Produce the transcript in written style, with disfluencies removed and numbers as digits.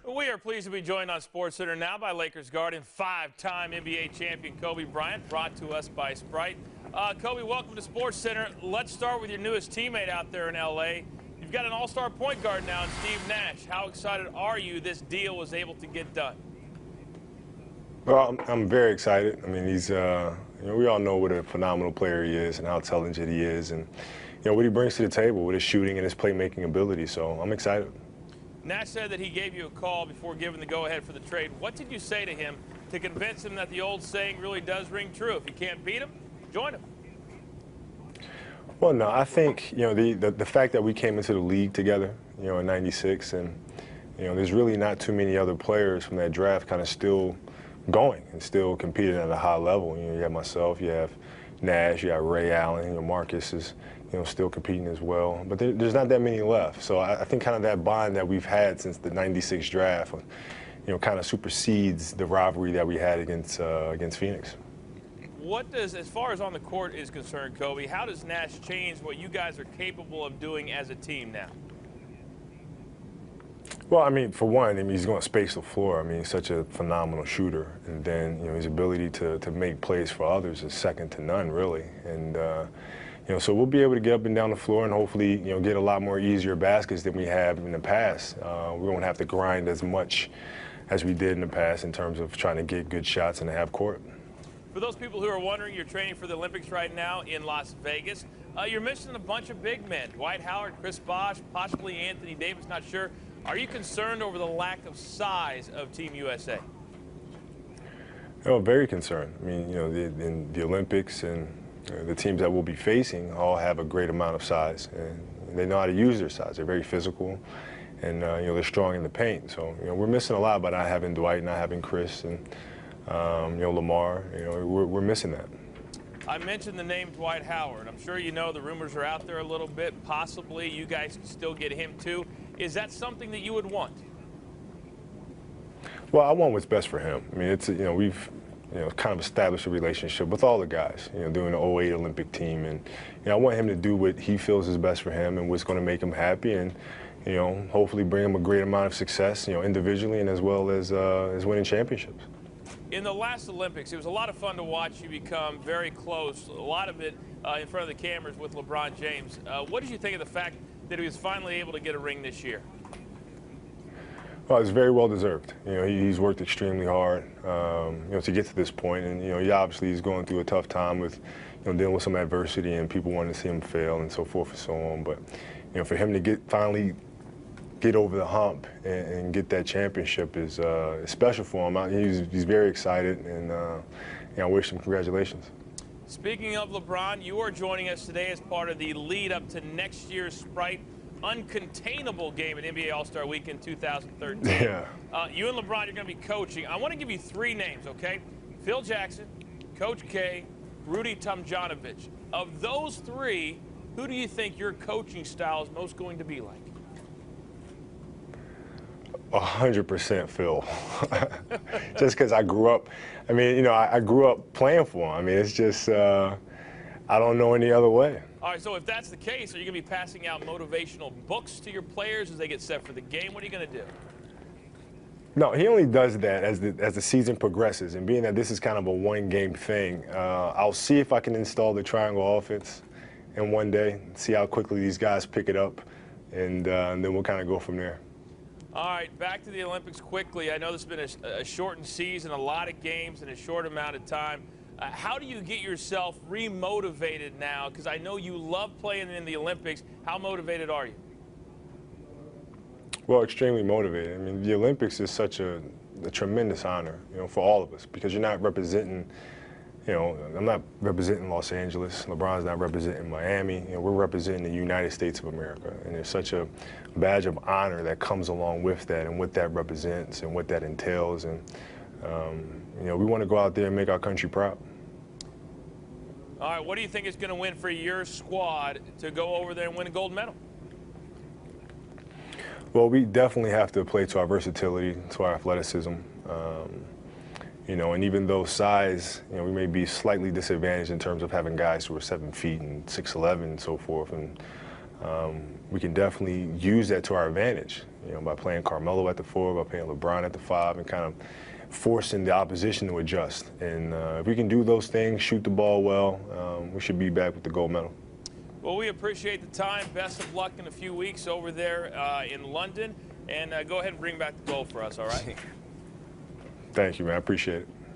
We are pleased to be joined on SportsCenter now by Lakers guard and five-time NBA champion Kobe Bryant, brought to us by Sprite. Kobe, welcome to SportsCenter. Let's start with your newest teammate out there in L.A. You've got an all-star point guard now in Steve Nash. How excited are you this deal was able to get done? Well, I'm very excited. I mean, he's, we all know what a phenomenal player he is and how talented he is, and what he brings to the table with his shooting and his playmaking ability. So I'm excited. Nash said that he gave you a call before giving the go-ahead for the trade. What did you say to him to convince him that the old saying really does ring true? If you can't beat him, join him. Well, no, I think the fact that we came into the league together, in '96, and there's really not too many other players from that draft kind of still going and still competing at a high level. You have myself, you have Nash, you have Ray Allen, Marcus is still competing as well. But there's not that many left. So I think kind of that bond that we've had since the '96 draft, kind of supersedes the rivalry that we had against Phoenix. What does, as far as on the court is concerned, Kobe, how does Nash change what you guys are capable of doing as a team now? Well, I mean, for one, he's going to space the floor. I mean, he's such a phenomenal shooter. And then, his ability to make plays for others is second to none, really. And, so we'll be able to get up and down the floor and hopefully, get a lot more easier baskets than we have in the past. We won't have to grind as much as we did in the past in terms of trying to get good shots in the half court. For those people who are wondering, you're training for the Olympics right now in Las Vegas. You're missing a bunch of big men. Dwight Howard, Chris Bosh, possibly Anthony Davis, not sure. Are you concerned over the lack of size of Team USA? Oh, very concerned. I mean, in the Olympics and the teams that we'll be facing all have a great amount of size, and they know how to use their size. They're very physical, and they're strong in the paint. So we're missing a lot by not having Dwight, not having Chris, and Lamar. We're missing that. I mentioned the name Dwight Howard. I'm sure you know the rumors are out there a little bit. Possibly you guys can still get him too. Is that something that you would want? Well, I want what's best for him. I mean, it's we've kind of established a relationship with all the guys, doing the '08 Olympic team, and I want him to do what he feels is best for him and what's going to make him happy, and hopefully bring him a great amount of success, individually and as well as winning championships. In the last Olympics, it was a lot of fun to watch you become very close, a lot of it in front of the cameras with LeBron James. What did you think of the fact that he was finally able to get a ring this year? Well, it's very well deserved. He's worked extremely hard, to get to this point, and he obviously is going through a tough time with, dealing with some adversity and people wanting to see him fail and so forth and so on. But, for him to finally get over the hump and get that championship is special for him. He's very excited, and I wish him congratulations. Speaking of LeBron, you are joining us today as part of the lead up to next year's Sprite Uncontainable game at NBA All-Star Weekend 2013. Yeah. You and LeBron, you're going to be coaching. I want to give you three names, okay? Phil Jackson, Coach K, Rudy Tomjanovich. Of those three, who do you think your coaching style is most going to be like? 100% Phil. Just because I grew up, I mean, I grew up playing for him. I mean, it's just, I don't know any other way. All right, so if that's the case, are you going to be passing out motivational books to your players as they get set for the game? What are you going to do? No, he only does that as the season progresses. And being that this is kind of a one-game thing, I'll see if I can install the triangle offense in one day, see how quickly these guys pick it up, and then we'll kind of go from there. All right, back to the Olympics quickly. I know this has been a shortened season, a lot of games in a short amount of time. How do you get yourself remotivated now? Because I know you love playing in the Olympics. How motivated are you? Well, extremely motivated. I mean, the Olympics is such a tremendous honor, for all of us, because you're not representing, I'm not representing Los Angeles. LeBron's not representing Miami. We're representing the United States of America, and there's such a badge of honor that comes along with that, and what that represents, and what that entails, and we want to go out there and make our country proud. All right, what do you think is going to win for your squad to go over there and win a gold medal? Well, we definitely have to play to our versatility, to our athleticism. And even though size, we may be slightly disadvantaged in terms of having guys who are 7 feet and 6'11" and so forth, and we can definitely use that to our advantage. you know, by playing Carmelo at the 4, by playing LeBron at the 5, and kind of forcing the opposition to adjust. And if we can do those things, shoot the ball well, we should be back with the gold medal. Well, we appreciate the time. Best of luck in a few weeks over there in London. And go ahead and bring back the gold for us, all right? Thank you, man. I appreciate it.